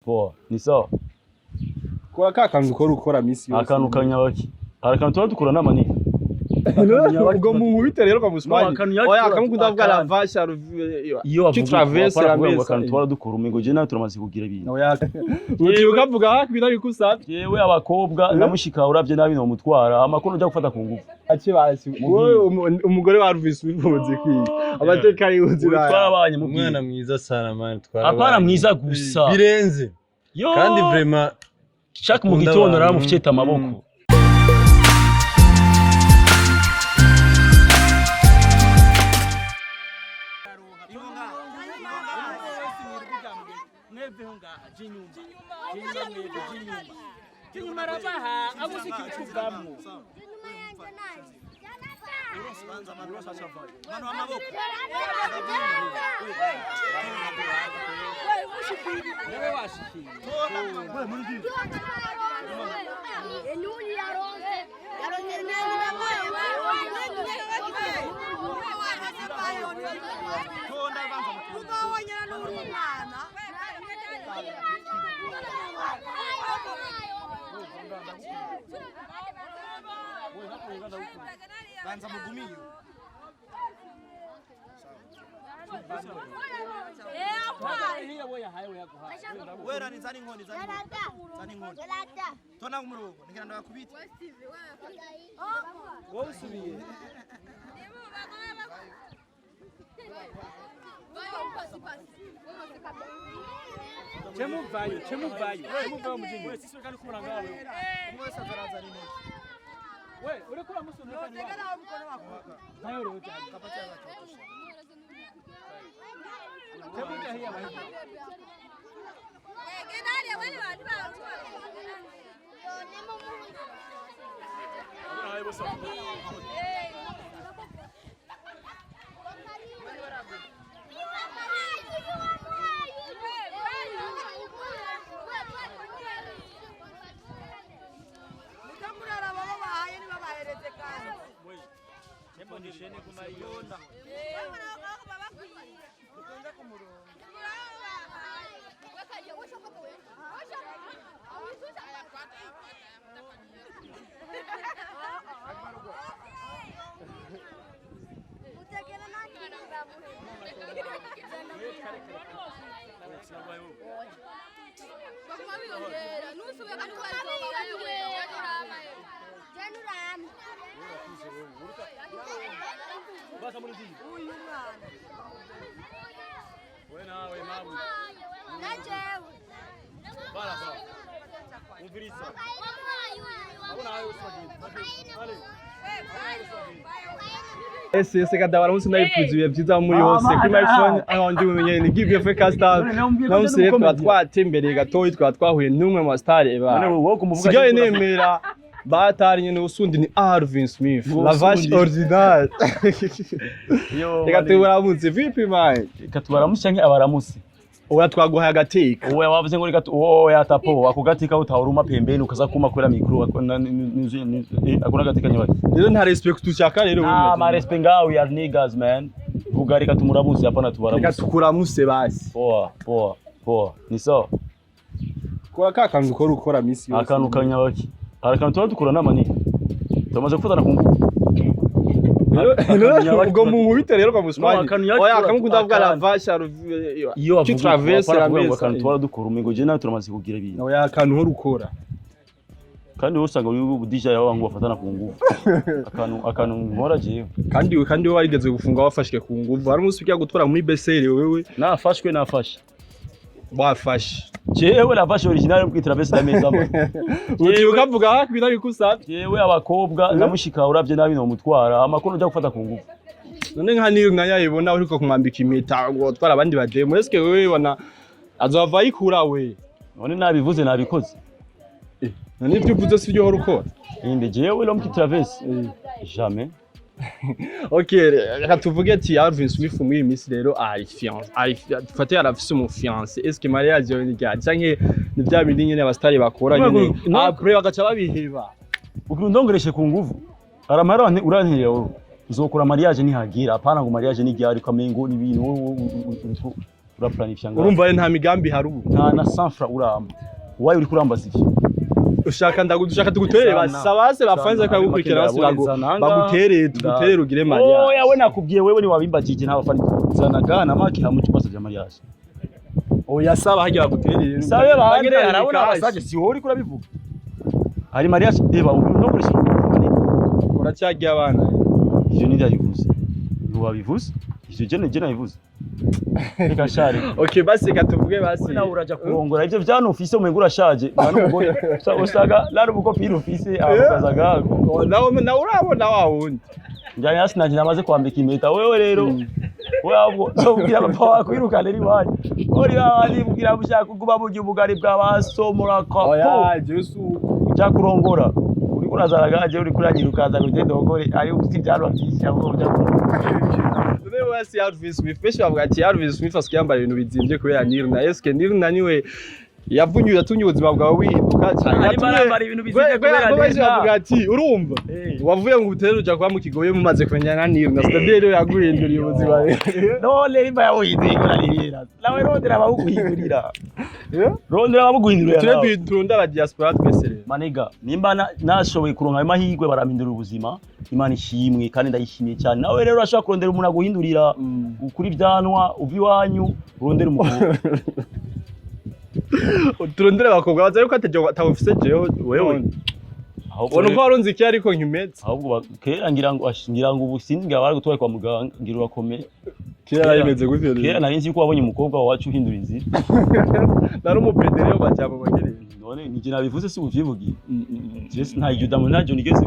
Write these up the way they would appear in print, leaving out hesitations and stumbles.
poa ni sawa kora kakanzu ko rukora misi yose akantu kanyabaki arakantu tuba dukora n'amani ubwo mu nkubite rero kwa musmani oya akamukunda kuvuga la vache iyo traverse la mesa akantu tuba dukora umengo je nawe turamaze kugira ibintu oya utibuka vuga hakubira bikusavye yewe abakobwa namushika uravye nabi no mutwara amakuru ujya gufata ku ngufu ati basi wowe umugore wa Ruvisi bivuze kwiye amateka y'ubuzira twabanye mu mwana mwiza sana man twara apana mwiza gusa birenze kandi vraiment chaque mu gitondo naramufite amaboko Jinyuma rabaha abusiki ukuvamo mano amaboko wewe washiki wewe mungi enuli yaronze nani na wewe tonda banza mukubonyera n'umwana banza mugumiyo wera ni zani nkoni tona umurongo ngira ndakubita wowe usubiye Chemuvayo mujinyi. Wewe sisi kandi kubona ngawe. Umwe sazaraza ni moto. Wewe urekura musoni kandi. Tegera mkono wako. Nayo leo cyane kapata y'abatosha. Chemuja hiya bari. Gedari abari bari bari. Nemo mu. Hayi bosa. Nishene kumayonda ukunda kumurongo wakaje washoka wewe utekena nani basa muri zindi uyu mwana we nawe mamu najewe bala umvirisa abona ayo usagini bale ese kadabara musi nayifuziye byiza muri hose kuri my phone aho ndi umenye ni give you first time namusire twatembereye gatoyi twahuye n'umwe mu star eba sigaye nemera batari nyene usundi ni Arvin Smith la vache ordinaire reka tubaramuze vipi man reka tubaramuze nke abaramuze oya twaguhaye agateka oya wavuze ngo reka oya tapo akugatika utahuruma pembeni ukaza kuma kwera micro akona gatika nyabaki rero nta respect tushaka rero wewe ma respect ngawe we are niggas man ugarika tumuramuze hapana tubaramuze reka tukuramuse basi poa ni so kora kakanzu ko rukora misi yose akantu kanyabaki arakantu tuba dukora n'amani tumaze gufatana ku ngufu ubwo mu nkubite rero kwa musmani oya akamukunda kuvuga la vache iyo traverse la mesa akantu tuba dukora umengo je nawe turamaze kugira ibintu oya akantu ho rukora kandi usanga uri DJ yawe ngo bafatana ku ngufu akantu nkora jewe kandi we warigeze gufunga wafashwe ku ngufu hari umunsi ugiye gutora muri besere wewe nafashwe wafashe jewe la vache original mu traverse la mesa utibuka vuga hakubira bikusavye yewe abakobwa namushika uravye nabi no mutwara amakuru ujya gufata ku ngufu none nka niyo nkayibona uriko kumwambika impeta ngo twara abandi baje mweske wewe wana azova yikura we none nabivuze nabikoze none ibyo uvuze si byo horukora inde jewe lo mu traverse jamais Okay, reka tuvuge ati Arvin Smith muri Miss rero fate yarafise umu fiancé. Est-ce que mariage yo nigya canke ni bya bindi nyene abastari bakora nyene après bagaca babiheba. Ukundongereshe ku nguvu. Aramara urantiriye uru. Uzokora mariage nihagira apana ngo mariage nigya ariko amengo ni ibintu uraplanifya ngaho urumva nta migambi hari ubu nta na sanfra uramba wayo uri kurambaza ivyo ushaka tuguterere basabase bafanze akagukurikira basi baguterere tuguterere ugire mariage oya we nakubwiye wewe ni wabimbagije nta bafani zanaga na maki hamucu basavye mariage oya saba hajya baguterere sabe bahagere arabona abasaje si wowe uri kurabivuga hari mariage eba no muri uracyagiye abana ivyo ni ndabivuze wabivuze ivyo je nabivuze reka share okay basi katuvuge basi nawe uraja kurongora ivyo vyano ufise umenga urashaje nta n'umugore usaga lari ubukopira ufise abazaga nawe urabona wa wundi njyanye hasi nanje namaze kwambika impeta wewe rero wabwo ubwira papa wako irukane riwaje ori bandi bwira bushaka kuba buryo ubugari bw'abasomora ko oya Jesu cya kurongora uri kurazaragaje uri kuragira ukaza gute dogore ari ufite byarwa byisha bwo bya None wasi Alvin Smith pesha bavuga ati Alvin Smith askiyambara ibintu bizimvye kubera Nirna eske Nirna niwe yatunye ubuzima bwawe wihinduka cyane ari barambara ibintu bizimvye kubera Nirna bavuga ati urumva wavuye ngo utere uja kwa mu kigoye mumaze kumenyana na Nirna stadero yaguhinduriye ubuzima none rimba yabuhinduye nirira nawe rondera abaguhindurira rondera abaguhindurira ture turunda aba diaspora twesere maniga nimba nashoboye kuronka amahirwe baramindura ubuzima Imana ishimwe kandi ndayishimiye cyane nawe rero urashaka kurondera umuntu aguhindurira ukuri byanwa uvi wanyu urondera umukobwa turondera abakobwa baza yuko atawufise jewe wewe ubona ko warunze iki ariko nkimetse ahubwo kera ngira ngo ubusinga bari gutwaye kwa muganga ngira urakomeye kera yimeze gute kera nari nzi ko wabonye umukobwa wacu uhindura inzira nari umupedere yo bajyamo bagere none nige nabivuze si uvivugiye Jesse nta yudamu ntajo nigeze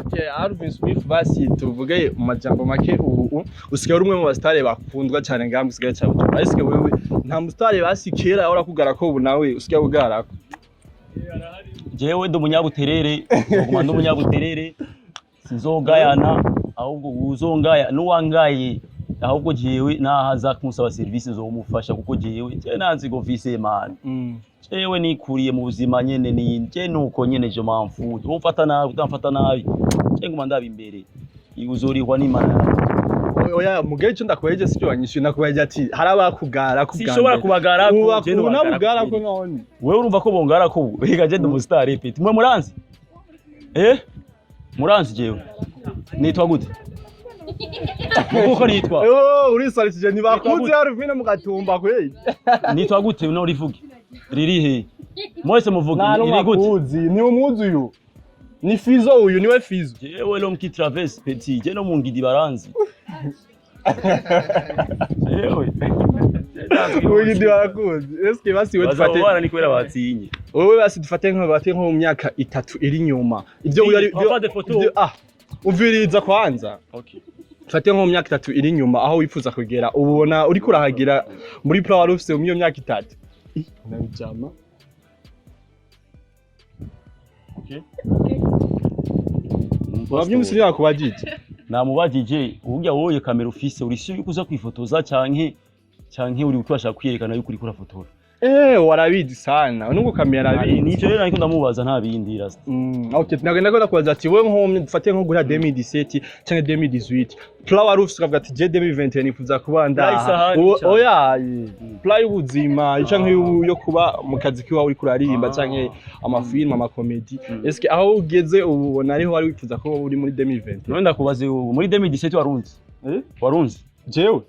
okay Alvin Smith basi tuvuge mu majambo make ubu usigaye umwe mu bastare bakundwa cyane ngambwe usigaye cyabo basi wewe nta mustare basi kera ahora kugara ko ubu nawe usigaye ugarako jewe ndo munyabuterere ngoma ndo munyabuterere sinzogayana ahubwo uzongaya nuwangaye ahubwo jewe nahaza kumusaba service zo umufasha kuko jewe je nanzi go vise man jewe nikuriye mu buzima nyene ni je nuko nyene je mpamvu umfata nabi utamfata nabi je nguma ndaba imbere uzorihwa n'Imana oya mugeje cyo ndakweje sicyo wanyishuye nakubajya ati harabakugara kubwanda sishobora kubagara ko je no nabugara ko none wewe urumva ko bongara ko rega je ndumustar repeat mwe muranzi muranzi jewe nitwa gute muko nitwa urisaritije nibakunze Alvin mu gatumba kweli nitwa gute no rivuge riri he mwese muvuge iri gute ni umuzi uyu ni Fizo uyu niwe Fizo jewe lo mki traverse petit je no mungidi baranzi jewe ungidi barakuzi eske basi we dufate bazabana ni kwera batinye wowe basi dufate nko mu myaka 3 iri nyuma ibyo uviriza kwanza okay dufate nko mu myaka 3 iri nyuma aho wifuza kugera ubona uri kurahagira muri plan wari ufise mu myaka 3 nabijama okay wabyo musiri yakubajije namubajije uburyo wowe kamera ufise uri suri kuza kwifotoza canke uri kubasha kwiyerekana yuko uri kurafotora warabizi sana nubwo kamera arabizi nico rero ariko ndamubaza nta bindi rasta okay nagenda ko ndakubaza ati wewe nko dufate nko gura 2017 canke 2018 plan wari ufise ukavuga ati je 2021 nifuza kubanda oya plan y'ubuzima canke yo kuba mu kazi kiwawe uri kuraririmba canke amafilm amakomedi eske aho ugeze ubona ariho wari wifuza ko uri muri 2020 none ndakubaze muri 2017 warunzi warunzi jewe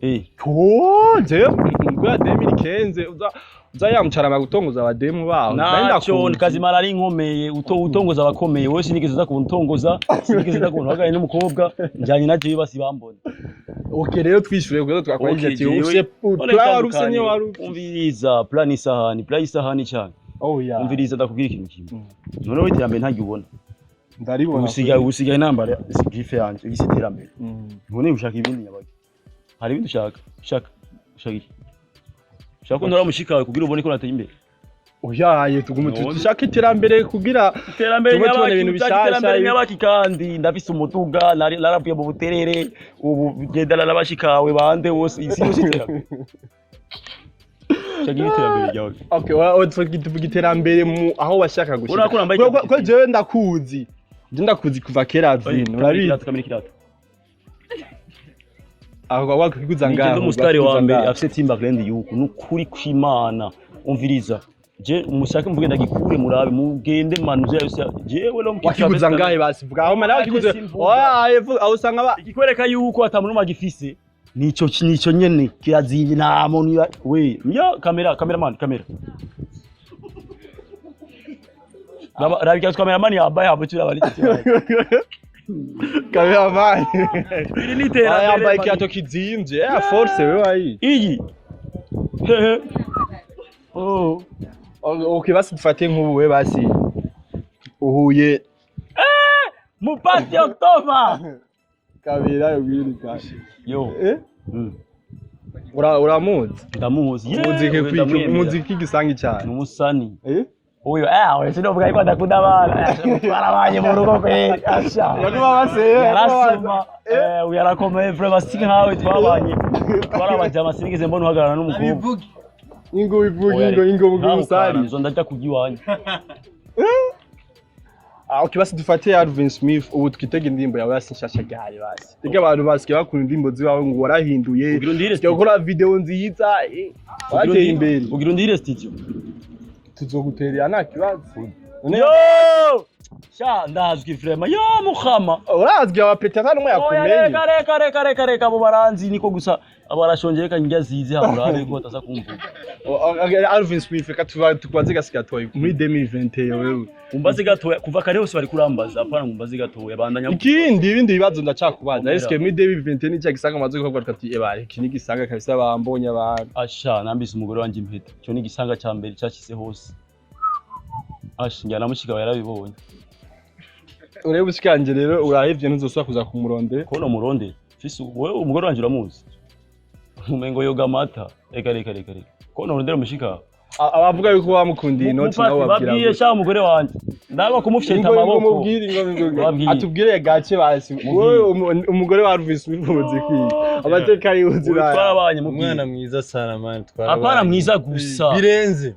jewe ngura 2015 uzayamucarama gutongoza abademu baho nacho kazimara ari nkomeye utongoza abakomeye wese nigeze za kuntongoza sinigeze za kunhagaye n'umukobwa njanye na jewe basi bambona okay rero twishure kuko twakwaje ati use plan rusenye warumviriza plan isahani cyane umviriza ndakubwira ikintu kimwe none we iterambere ntajye ubona ndaribona usigaye nambara grife yanje isiterambere none ushaka ibindi nyabaga hari ibindi ushaka shaka ko ndora mushikawe kugira ubone ko nateye imbere oyaye tugume dushaka iterambere kugira tubone ibintu bishasha nyabaki kandi ndafise umutuga naravuye mu buterere ubu gendana nabashikawe bande wose isi yose iterambere shagira iterambere ryawe okay tuvuga iterambere mu aho bashaka gushika ko jewe ndakuzi kuva kera Alvin urabizi aho wakikuza Nigenda ngaho umusitari wa mbere afise Timberland yuko nukuri kw'Imana umviriza je umushake mvuge ndagikure murabe mugende manuze yose jewe no wakikuza ngahe basivuga aho mana wakikuza aho usanga ba ikikwereka yuko atamuntu magifise nico nyene kirazinye nta muntu we mya cameraman kamera Rabika cameraman yambaye abucira bari cameraman iri nitera yambaye kiato kizimvye force wewe ayi iyi oh okay basi dufate nk'ubu we basi uhuye mupati October kabira yobiri kashi yo uramuzi ndamuzi muziki gisangi cyane numusani uyo we sinovuga yuko adakunda abana barabanye mu rugo kweli asha bakuma baseye yarasuma uyu yarakomeye vraiment si nkawe twabanye twarabaje amasinigeze mbona uhagararana n'umukobwa ingo mu musari nzo ndajya kugiwanya okay basi dufate Alvin Smith ubu twitege indirimbo yawe yasinshasha gari basi tege abantu basikiye bakunda indirimbo ziwawe ngo warahinduye gukora video nziza wateye imbere ugira ndire studio tuzoguterera nta kibazo yo sha ndazwi vraiment yo mukhama urazwi abapeta kandi umwe yakumenye reka abo baranzi niko gusa abarashongeka njya zize haburabe ko ataza kumvuga Alvin Smith reka tubaze gasigatoye muri 2020 wewe umbaze gatoya kuva kare hose bari kurambaza apana umbaze gatoya bandanya ibindi bibazo ndacakubaza eske muri 2020 ni cyagisanga amaze kuvuga ati ebare iki ni gisanga kabisa bambonye abantu asha nambise umugore wanje impeta cyo ni gisanga ca mbere cyashyize hose asha njya namushika yarabibonye urebe ushikanje rero urahevye ntuzosubira kuza kumurondera kono murondera fisi wewe umugore wanje uramuzi umengo yoga amata reka kono urondera mushika abavuga yuko bamukundiye inoti nawe babwiye sha umugore wanje ndaba kumufyeta amaboko atubwire gace basi wowe umugore wa Alvin Smith muziki amateka yuzira twarabanye mu mwana mwiza sana man twarabanye apana mwiza gusa birenze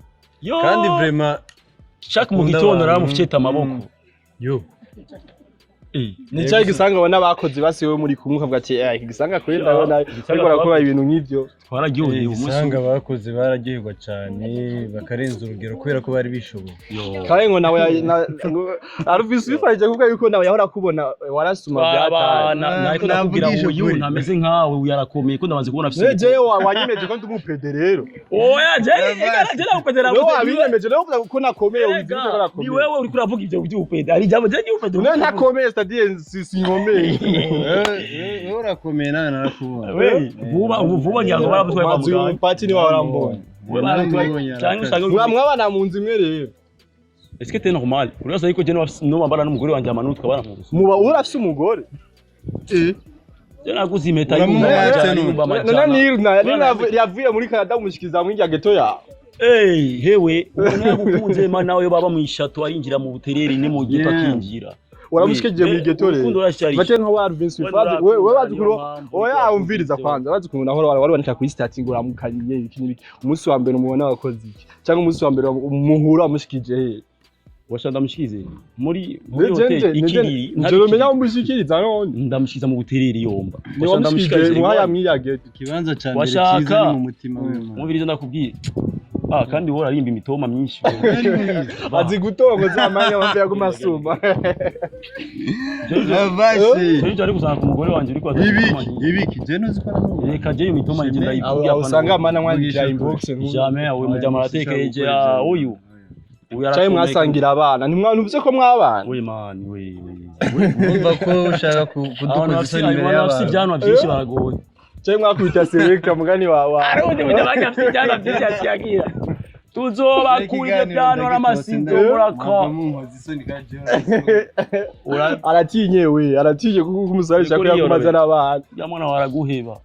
kandi vraiment chaque mu gitondo naramufyeta amaboko yo ni cyayi gisanga abana bakoze basiwe muri kumwe kavuga ati iki gisanga kwenda ndabona ariko barakora ibintu nk'ivyo twaragiye umusanga bakoze baragihirwa cyane bakarenza urugero kubera ko bari bishoboye kandi ngo nawe Alvin Smith aje kuvuga yuko nawe yahora kubona warasuma byatana ariko nakubwira uyu ntameze nkawe yarakomeye ko ndabanze kubona afite je wanyemeje ko ndumupede rero oya je nakupedera wowe wabinemeje rero uvuga ko nakomeye ubizira ko nakomeye ni wewe uri kuravuga ivyo by'upede ari jambo je y'upede none ntakomeye c'est-à-dire si ngomeye urakomeye nawe narakubona vuba nyango barabutwaye kwa muganga pati ni warambonye mwabana mu nzu imwe rero est-ce que c'est normal uraza yuko je no mabara n'umugore wanje amanu tukabana mu nzu muba urafise umugore je naguze impeta y'umba majana yavuye muri Canada umushikiza mu njya geto ya hewe ubona gukunze mana nawe baba mu ishato arinjira mu butereri ni mu gito akinjira waramushikeje muri geto rero bate nko wa Alvin Smith wewe bazikuru oya umviriza kwanza bazikuru naho wari wanika kuri starting uramukanye iki umunsi wa mbere umubona wakoze iki cyangwa umunsi wa mbere umuhura amushikije he washanda mushikize muri hotel ikiri njoro menya umushikiriza none ndamushikiza mu butereri yomba washanda mushikije mwaya mwiyage kibanza cyane cyiza ni mu mutima wewe mubiriza ndakubwiye kandi wora arimba imitoma myinshi azi gutongo zamanya wambe yagumasuma nabashe ari kuzana ku mugore wanje uri kwa ibiki je nuzikora no reka je imitoma nje ndayivuga usanga amana mwangira inbox jamais we mujama aratekeje uyu cyayi mwasangira abana ntimwanumvise ko mwabana we man we umva ko ushaka kudukoza isoni imbere y'abantu ibyanwa byinshi baragoye cyayi mwakubita selector mugani wa arundi mujabanya afite ibyanwa byinshi akiyagira tuzoba kurije byano n'amasinzo muraka aratinye we aratinye kuko umusarisha ko yakumaza n'abana yamwana waraguheba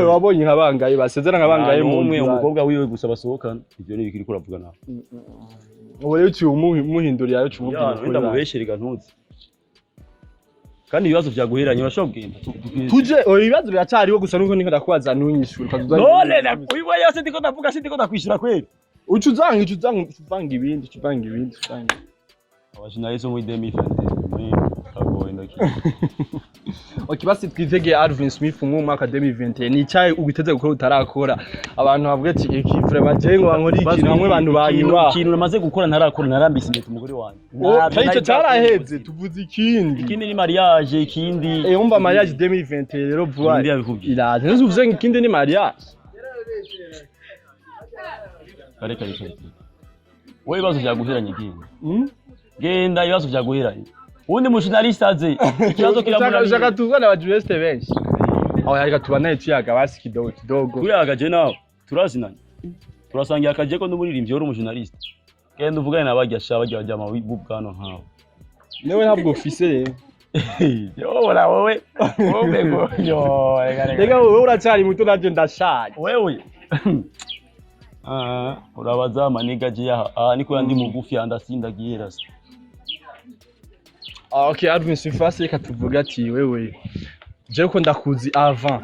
wabonye nkabangaye basezera nkabangaye mu umwe umukobwa wiwe gusa basohokana ivyo ni bikiri kuravuga nawe ubu rero cyo muhindurira yo cumubwira ko ndamubesherega ntuzi kandi ibibazo byaguheranye urashobora kugenda tuje ibibazo biracyariho gusa nuko niko ndakubaza ntunyishura kazuza none nakwiwe yose ndiko ndavuga ndiko ndakwishura kweli ucuzanga ibindi abajinaliste muri 2020 muri kagoye Okay, basi twitege Alvin Smith mu mwaka 2021 ni cyayi ugiteze gukora utarakora abantu bavuga ati iki vraiment jengo bankora ikintu bamwe bantu banywa ikintu namaze gukora ntarakora narambise imbere umugore wanjye icyo cyaraheze tuvuze ikindi ni mariage ikindi umva mariage 2021 rero vuba iraje nzi uvuze ikindi ni mariage kare wewe bazo vyaguheranye genda genda ibibazo vyaguheranye undi mujournaliste aze ikibazo kiramura shaka tuvana ba journaliste benshi aho yarika tubanaye tuyaga basi kidogo tuyaga je nawe turazinanye turasangiye akaje ko n'umuririmbyi wari umujournaliste genda uvugane nabajya sha bajya bajama bubwano nkawe newe ntabwo ufise yobora wowe yo rega wowe uracyari muto nanje ndashaje wewe urabaza maniga je aha niko yandi mugufi andasindagiye rasa. Okay, Alvin Smith reka tuvuga ati wewe je ko ndakuzi avant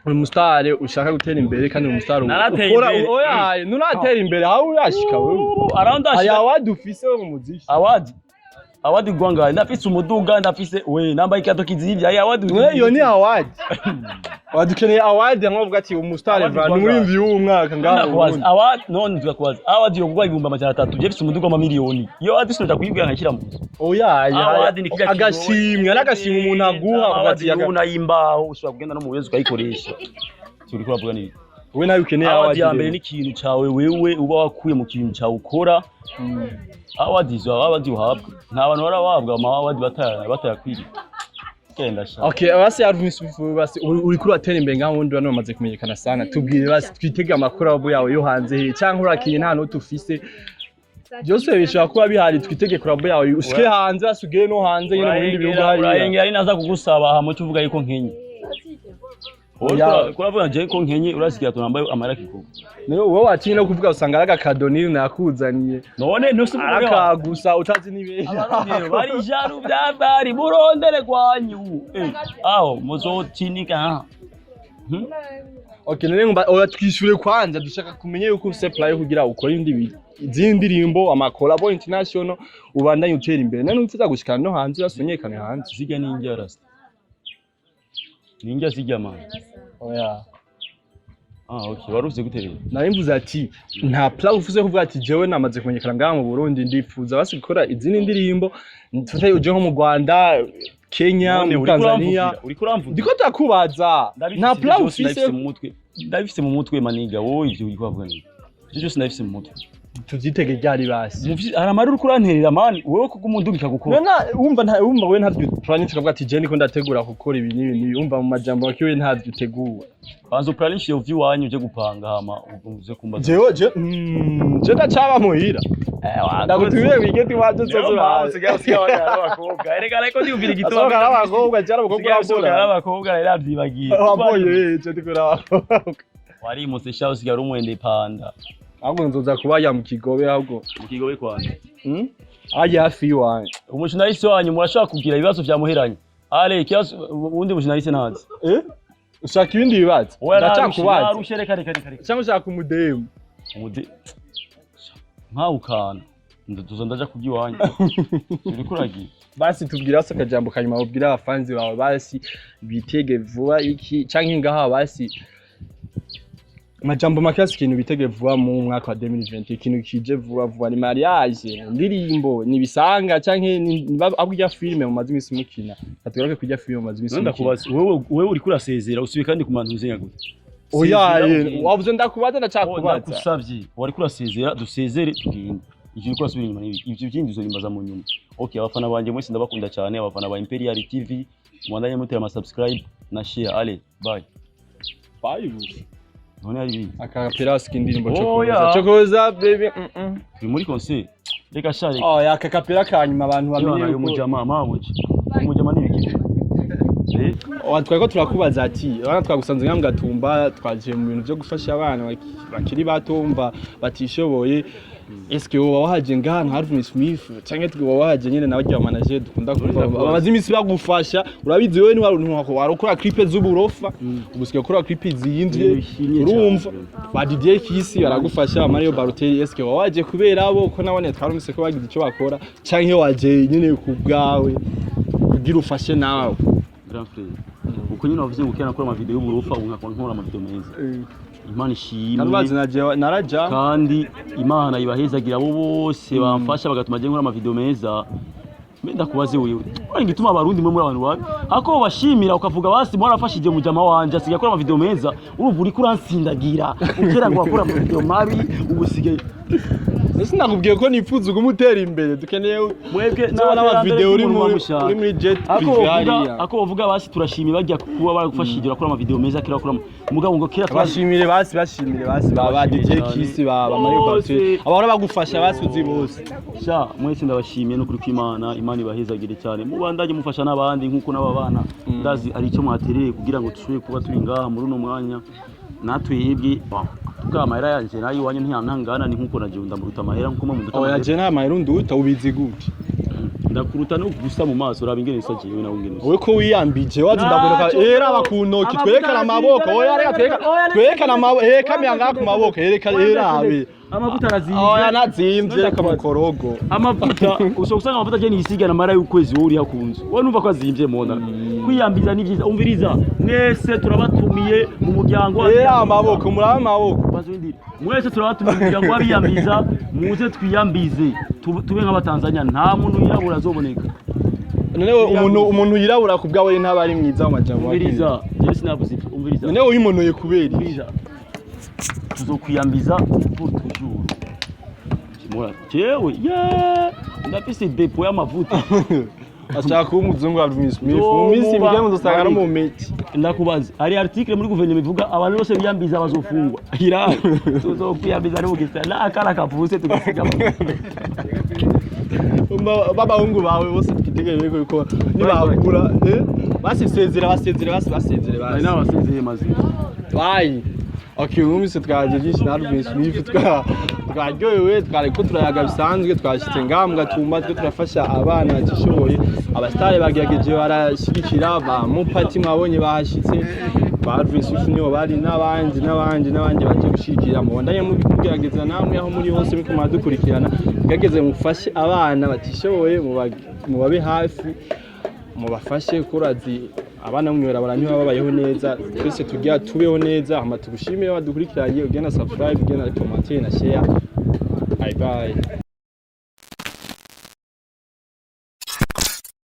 uri mustare ushaka gutera imbere kandi umustar ukora oya nuratera imbere hawo urashika wewe arandashika aya wadufise mu muziki awadi gwanga ndafise umuduga ndafise we namba ikato kizivya aya awadi iyo ni awadi wadukeneye awadi nkovuga ati umustar Van muri mvi y'umwaka ngaho awadi none tukakwaza awadi yo kugwa ibumba amajana 3 je fise umuduga ama miliyoni iyo awadi sinoja kwibwira nkakira mu oya agashimwe n'agashimwe umuntu aguha ugati yakuna yimbaho ushobora kugenda no mu wezi ukayikoresha turi kuravuga ni we nayo ukeneye awadi ya mbere n'ikintu cawe wewe uba wakuye mu kintu cawe ukora awadi uhabwa nta bantu barababwa awadi batayakwiriye kenda sha. Okay, basi Alvin Smith basi uri kuri atera imbere ngaho wundi bano bamaze kumenyekana sana tubwire basi twitege amakuru abo yawe yo hanze he cyangwa urakiye nta no tufise byose bishaka kuba bihari twitege kuri abo yawe ushike hanze basugire no hanze nyine mu bindi bihugu hari urayenge ari naza kugusaba hamo tuvuga yuko nkenye kuravuga je ko nkenye urasikiye tunambaye amaraki kuko Nero wowe watinye no kuvuga usanga araga kadoniri nakuzaniye none nusubira akagusa utazi nibeje abantu bari jaru byabari murondere kwanyu aho muzotinika Okay, nene ngomba twishure kwanza dushaka kumenya yuko supply kugira ukora izindi ndirimbo amakolabo international ubandanye utera imbere none ufiza gushikana no hanze yasonyekane hanze zijya ninjya rasta ninjya zijya man oya okay warufise guterera narimvuze ati nta plan ufuze kuvuga ati jewe namaze kumenyekana ngaha mu Burundi ndifuza basi gukora izindi ndirimbo mfite uje nko mu Rwanda Kenya mu Tanzania uri kuramvuga ndiko takubaza nta plan ufise mu mutwe ndabifise mu mutwe maniga wowe ivyo uri kuvuga ni cyo ndabifise mu mutwe tuzitege ryari basi hari amaruru kuranterera man wewe kuko umuntu bikagukora none wumva we ntavyo plan tukavuga ati je niko ndategura gukora ibi nibi wumva mu majambo akiwe ntavyo utegura banzo plan yo viwanyu uje gupanga hama uze kumbaza je ndacaba muhira ndagutuye wigeti waje sozura usigaye abakobwa erega ariko ndiyumvira igitondo abakobwa cyara abakobwa rero avyibagiye ababoye je ndikora wari musesha usigaye umwende panda ahubwo nzoza kubaya mu kigobe ahubwo mu kigobe kwanje aje hafi wanyu umujournaliste wanyu murashaka kugira ibibazo vyamuheranye ale kibazo undi umujournaliste nazi ushaka ibindi bibazo ndacakubaza reka cyangwa ushaka umudemu nkawukana ndaza ndaja kugiwanya uri kuragiye basi tubwira se akajambo kanyuma ubwira abafanzi bawe basi bitege vuba iki canke ngaha basi majambo makasi ikintu bitege vuba mu mwaka wa 2020 ikintu kije vuba ni mariage ndirimbo nibisanga canke abujya filme mu mazi imisi mukina atwereke kujya filme mu mazi imisi ndakubaza wewe uri kurasezera usubiye kandi ku mantu uzenya gute oya wavuze ndakubaza ndacakubaza ndagusavye wari kurasezera dusezere tugende ivyo uko asubira inyuma nibi ivyo byindi uzobimbaza mu nyuma okay abafana banje mwese ndabakunda cyane abafana ba Imperial TV mwandanye mutera ama subscribe na share ale bye none ari akapera skindirimbo chokoza baby turi muri concert reka share akapera kanyuma abantu bamenye uko umujama mabuje umujama nibiki twari turakubaza ati abana twagusanze nka Gatumba twagiye mu bintu byo gufasha abana bakiri batumva batishoboye eske wowe wahaje ngaha nka Alvin Smith cyangwa twe wahaje nyine nawe rya manager dukunda kuva abazi imisi bagufasha urabizi wewe ni warukora clip z'uburofa ubusiga gukora clip ziyindye urumva ba DJ Kisi baragufasha Mario Balotelli eske wahaje kubera abo ko nabone twarumise ko bagize icyo bakora cyangwa waje nyine ku bwawe kugira ufashe nawe grand frère uko nyine wavuze ngo kera nakora ama video y'uburofa ubu nkakora nkora ama video meza Imana ishimwe Namazi naraja kandi Imana ibahezagira abo bose bamfasha bagatuma je nkora ama video meza menda kubaze wewe wari ngituma abarundi mwe muri abantu babi ako bashimira ukavuga basi mwarafashije mu jama wanje asigaye akora ama video meza urumva uri kuransindagira ukera ngo akora ama video mabi ubusigaye Ese nakubwiye ko nipfuza gumutera imbere dukeneye mwebwe n'aba video uri muri jet privé ako bavuga basi turashimye bajya kuba baragufashije urakora ama video meza kira akora mugabo ngo kira bashimire basi baba DJ Kiss baba Mario Battery abahora bagufasha basi uzi bose sha mwese ndabashimiye no kuri kwimana Imana ibahezagire cyane mubandanye mufasha n'abandi nkuko n'ababana ndazi ari cyo mwatereye kugira ngo tushobe kuba turi ngaha muri no mwanya natwebwe tuka amahera yanje nayo wanye ntihangana ni nkuko naje ndamuruta amahera nkuko mumunduta oya je nta mahera nduta ubizi gute ndakuruta no gusa mu maso raba ingene isaje yewe nawe ingene wowe ko wiyambije wazi ndaguruka era bakuntoki twerekana amaboko oya reka twerekana amaboko kamera ngaka ku maboko yereka erabe amavuta arazimvye oya nazimvye reka mukorogo amavuta usanga amavuta je nisigana mara y'ukwezi wowe uri hakunze wowe numva ko azimvye mona kwiyambiza ni byiza umviriza mwese turabatumiye mu muryango amaboko muraba amaboko bazindira mwese turabatumiye mu muryango w'abiyambiza muze twiyambize tube nk'abatanzania nta muntu yirabura azoboneka none umuntu yirabura kubwawe ntabari mwiza mu majambo umviriza je sinavuze umviriza none uyimunuye kubera tuzokwiyambiza pour toujours Mora jewe ndafise depo y'amavuta ashaka umuzungu wa Miss Smith mu minsi mige muzosanga no mu meti ndakubaza ari article muri guverinoma ivuga abantu bose biyambiza bazofungwa ira tuzokwiyambiza no gisa la kala kapuse tugasiga babahungu bawe bose twitegereye ko nibakura basezera basi n'abasezeye mazina bayi okay umuntu twaje byinshi na Miss Smith twaryohewe twareko turayaga bisanzwe twashitse ngambwa tumba twe turafasha abana batishoboye abastare bagerageje barashigikira ba mupati mwabonye bahashitse ba Miss Smith nibo bari n'abandi baje gushikira mu ndanye mu kugerageza namwe aho muri hose miko madukurikirana gageze mufashe abana batishoboye mu babe hafi mubafashe kurazi abana mumwera baranywa babayeho neza twese tugira tubeho neza hama tugushimire badukurikiranye ugena subscribe ugena comment na share bye bye